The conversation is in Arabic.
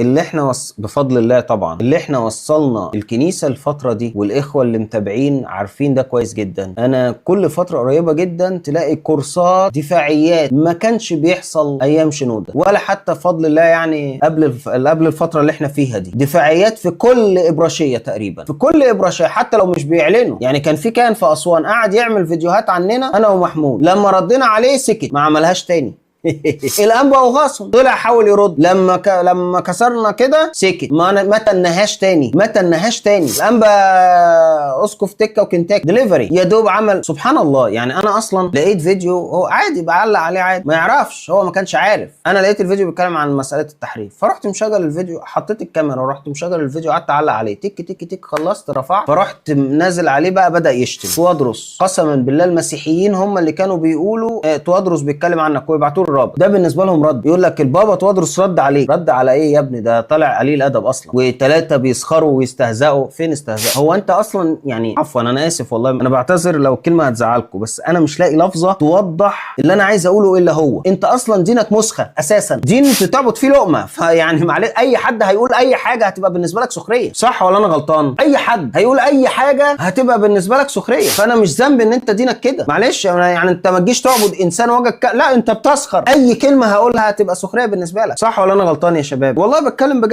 اللي احنا بفضل الله طبعا اللي احنا وصلنا الكنيسة الفترة دي، والاخوة اللي متابعين عارفين ده كويس جدا. انا كل فترة قريبة جدا تلاقي كورسات دفاعيات ما كانش بيحصل ايام شنودة، ولا حتى بفضل الله يعني قبل الفترة اللي احنا فيها دي. دفاعيات في كل ابراشية تقريبا، في كل ابراشية، حتى لو مش بيعلنوا. يعني كان في اسوان قاعد يعمل فيديوهات عننا انا ومحمود، لما ردينا عليه سكت، ما عملهاش تاني. الانبا وغاصن طلع حاول يرد، لما كسرنا كده سكت، ما تنهاش تاني، الانبا اسقف تكه وكنتاك دليفري يا دوب عمل. سبحان الله. يعني انا اصلا لقيت فيديو هو عادي بعلق عليه عادي، ما يعرفش، هو ما كانش عارف. انا لقيت الفيديو بيتكلم عن مساله التحريف، فرحت مشغل الفيديو، حطيت الكاميرا ورحت مشغل الفيديو، قعدت اعلق عليه تك تك تك، خلصت رفعت، فرحت نازل عليه بقى بدا يشتم توادرس. قسما بالله المسيحيين هم اللي كانوا بيقولوا توادرس بيتكلم عنك ويبعتوا له الرابط. ده بالنسبه لهم رد، يقول لك البابا توادرس رد عليك. رد على ايه يا ابني؟ ده طالع قليل ادب اصلا، وثلاثه بيسخروا ويستهزئوا. فين استهزاء؟ هو انت اصلا يعني عفوا انا اسف والله، انا بعتذر لو الكلمه هتزعلكم، بس انا مش لاقي لفظه توضح اللي انا عايز اقوله الا هو. انت اصلا دينك مسخه اساسا، دين انت بتعبد فيه لقمه، فيعني معلش اي حد هيقول اي حاجه هتبقى بالنسبه لك سخريه، صح ولا انا غلطان؟ اي حد هيقول اي حاجه هتبقى بالنسبه لك سخريه، فانا مش ذنبي ان انت دينك كده. معلش يعني انت ما تجيش تعبد انسان وجهك، لا انت بتسخر، اي كلمه هقولها هتبقى سخريه بالنسبه لك، صح ولا انا غلطان يا شباب؟ والله بتكلم بجد.